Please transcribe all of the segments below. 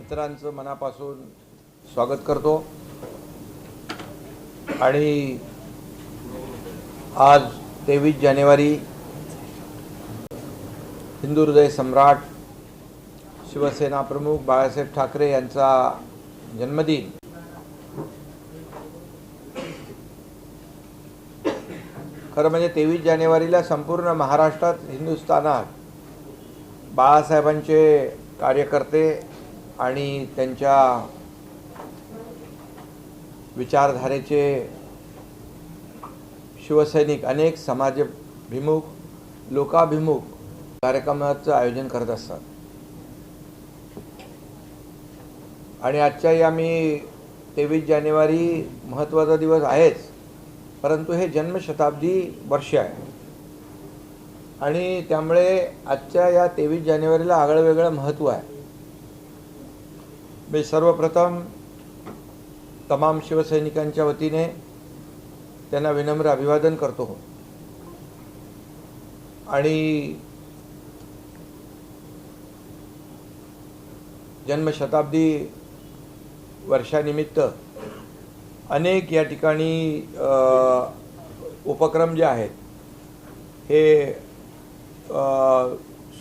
मित्रांचं मनापासून स्वागत करतो आणि आज 23 जानेवारी हिंदू हृदय सम्राट शिवसेना प्रमुख बाळासाहेब ठाकरे यांचा जन्मदिन। खरं म्हणजे 23 जानेवारीला संपूर्ण महाराष्ट्रात, हिंदुस्थानात बाळासाहेबांचे कार्यकर्ते आणि त्यांच्या विचारधारेचे शिवसैनिक अनेक समाजभिमुख, लोकाभिमुख कार्यक्रमाचं आयोजन करत असतात। आणि आजच्या या 23 जानेवारी महत्त्वाचा दिवस आहेच, परंतु हे जन्मशताब्दी वर्ष आहे आणि त्यामुळे आजच्या या 23 जानेवारीला आगळं वेगळं महत्त्व आहे। मी सर्वप्रथम तमाम शिवसैनिकांच्या वतीने त्यांना विनम्र अभिवादन करतो आणि जन्मशताब्दी वर्षानिमित्त अनेक या ठिकाणी उपक्रम जे आहेत हे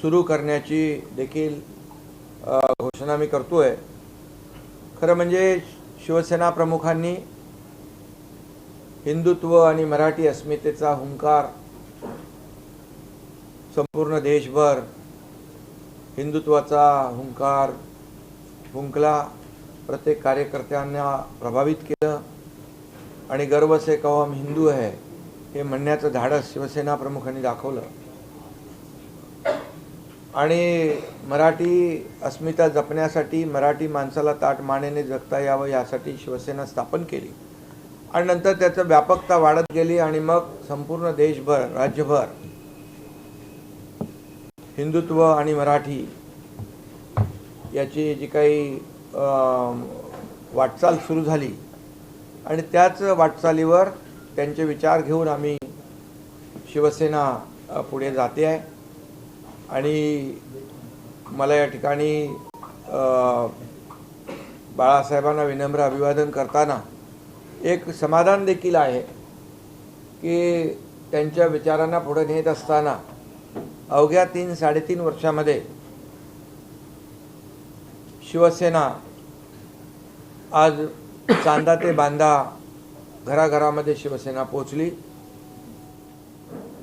सुरू करण्याची देखील घोषणा मी करतोय। खरं म्हणजे शिवसेना प्रमुखांनी हिंदुत्व आणि मराठी अस्मितेचा हुंकार संपूर्ण देशभर हिंदुत्वाचा हुंकार फुंकला, प्रत्येक कार्यकर्त्यांना प्रभावित केलं आणि गर्व से कहो हम हिंदू है हे म्हणण्याचं धाडस शिवसेना प्रमुखांनी दाखवलं आणि मराठी अस्मिता जपण्यासाठी, मराठी माणसाला ताठ मानेने जगता यावं यासाठी शिवसेना स्थापन केली आणि नंतर त्याचं व्यापकता वाढत गेली आणि मग संपूर्ण देशभर, राज्यभर हिंदुत्व आणि मराठी याची जी काही वाटचाल सुरू झाली आणि त्याच वाटचालीवर त्यांचे विचार घेऊन आम्ही शिवसेना पुढे जाते आहे। आणि मला या ठिकाणी बाळासाहेबांना विनम्र अभिवादन करताना एक समाधान देखील आहे की त्यांच्या विचारांना पुढे नेत असताना अवघ्या 3-3.5 वर्षामध्ये शिवसेना आज चांदा ते बांधा घराघरामध्ये शिवसेना पोचली।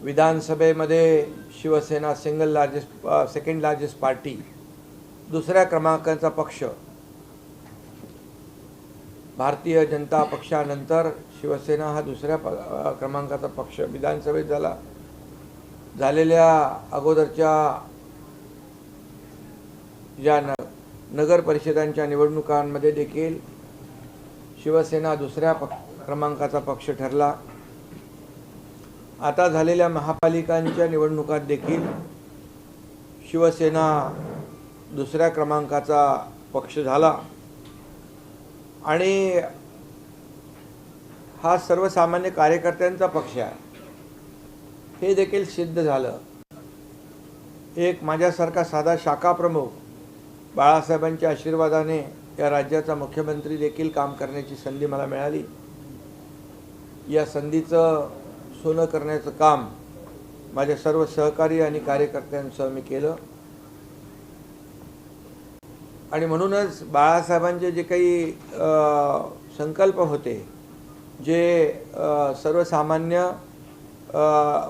विधानसभेमध्ये शिवसेना सेकंड लार्जेस्ट पार्टी, दुसऱ्या क्रमांकाचा पक्ष, भारतीय जनता पक्षानंतर शिवसेना हा दुसऱ्या क्रमांकाचा पक्ष विधानसभेत झालेल्या अगोदरच्या या नगर परिषदांच्या निवडणुकांमध्ये देखील शिवसेना दुसऱ्या क्रमांकाचा पक्ष ठरला। आता झालेल्या महापालिकांच्या निवडणुकात देखील शिवसेना दुसऱ्या क्रमांकाचा पक्ष झाला आणि हा सर्वसामान्य कार्यकर्त्यांचा पक्ष आहे हे देखील सिद्ध झालं। एक माझ्यासारखा साधा शाखा प्रमुख बाळासाहेबांच्या आशीर्वादाने या राज्याचा मुख्यमंत्री देखील काम करण्याची संधी मला मिळाली। या संधीचं सोनं करण्याचं काम माझ्या सर्व सहकारी आणि कार्यकर्त्यांसह मी केलं आणि म्हणूनच बाळासाहेबांचे जे काही संकल्प होते, जे सर्वसामान्य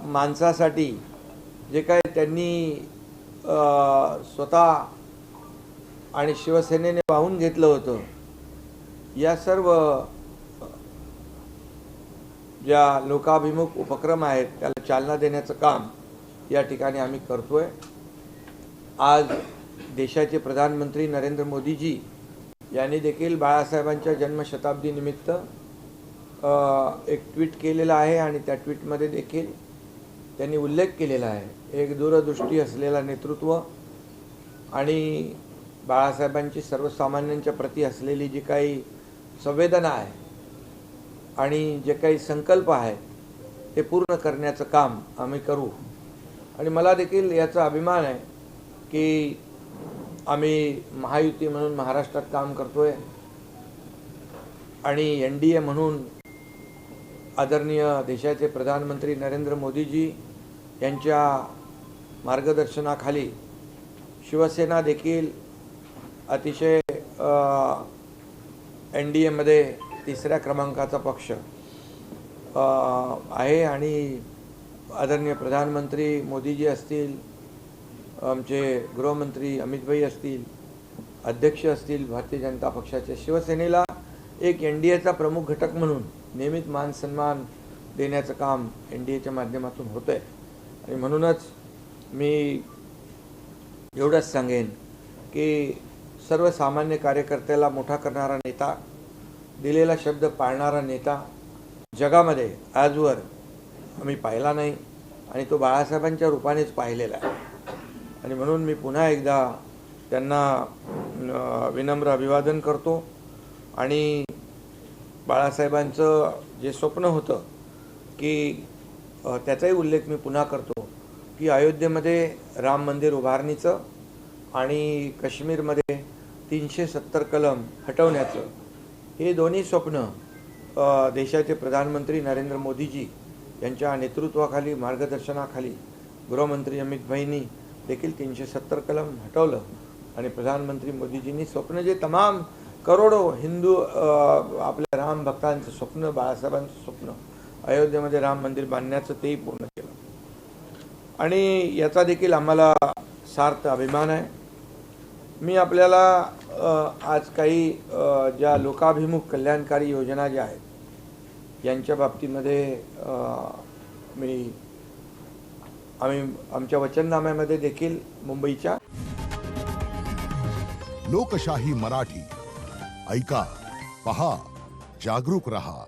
माणसासाठी जे काही त्यांनी स्वतः आणि शिवसेनेने वाहून घेतलं होतं, या सर्व ज्या लोकाभिमुख उपक्रम आहेत त्याला चालना देण्याचं काम या ठिकाणी आम्ही करतोय। आज देशाचे प्रधानमंत्री नरेंद्र मोदीजी यांनी देखील बाळासाहेबांच्या जन्मशताब्दीनिमित्त एक ट्विट केलेला आहे आणि त्या ट्विटमध्ये देखील त्यांनी उल्लेख केलेला आहे एक दूरदृष्टी असलेला नेतृत्व आणि बाळासाहेबांची सर्वसामान्यांच्या प्रती असलेली जी काही संवेदना आहे आणि जे काही संकल्प आहेत ते पूर्ण करण्याचं काम आम्ही करू। आणि मला देखील याचा अभिमान आहे की आम्ही महायुती म्हणून महाराष्ट्रात काम करतोय आणि NDA म्हणून आदरणीय देशाचे प्रधानमंत्री नरेंद्र मोदीजी यांच्या मार्गदर्शनाखाली शिवसेना देखील अतिशय NDA मध्ये तिसऱ्या क्रमांकाचा पक्ष आहे आणि आदरणीय प्रधानमंत्री मोदीजी असतील, आमचे गृहमंत्री अमितभाई असतील, अध्यक्ष असतील भारतीय जनता पक्षाचे, शिवसेनेला एक NDAचा प्रमुख घटक म्हणून नेहमीच मान सन्मान देण्याचं काम NDAच्या माध्यमातून होतं आहे. आणि म्हणूनच मी एवढंच सांगेन की सर्वसामान्य कार्यकर्त्याला मोठा करणारा नेता, दिलेला शब्द पाळणारा नेता जगामध्ये आजवर आम्ही पाहिला नाही आणि तो बाळासाहेबांच्या रूपानेच पाहिलेला आहे. आणि म्हणून मी पुन्हा एकदा त्यांना विनम्र अभिवादन करतो आणि बाळासाहेबांचं जे स्वप्न होतं की त्याचाही उल्लेख मी पुन्हा करतो की अयोध्येमध्ये राम मंदिर उभारणीचं आणि काश्मीरमध्ये 370 कलम हटवण्याचं, हे दोन्ही स्वप्न देशाचे प्रधानमंत्री नरेंद्र मोदीजी यांच्या नेतृत्वाखाली, मार्गदर्शनाखाली गृहमंत्री अमितभाईंनी देखील 370 कलम हटवलं आणि प्रधानमंत्री मोदीजींनी स्वप्न जे तमाम करोडो हिंदू आपल्या राम भक्तांचं स्वप्न, बाळासाहेबांचं स्वप्न अयोध्येमध्ये राम मंदिर बांधण्याचं तेही पूर्ण केलं. आणि याचा देखील आम्हाला सार्थ अभिमान आहे. मी आपल्याला आज काही ज्या लोकाभिमुख कल्याणकारी योजना ज्या आहेत यांच्या बाबतीमध्ये आम्ही आमच्या वचननाम्यामध्ये देखील मुंबईच्या लोकशाही मराठी ऐका, पहा, जागरूक रहा.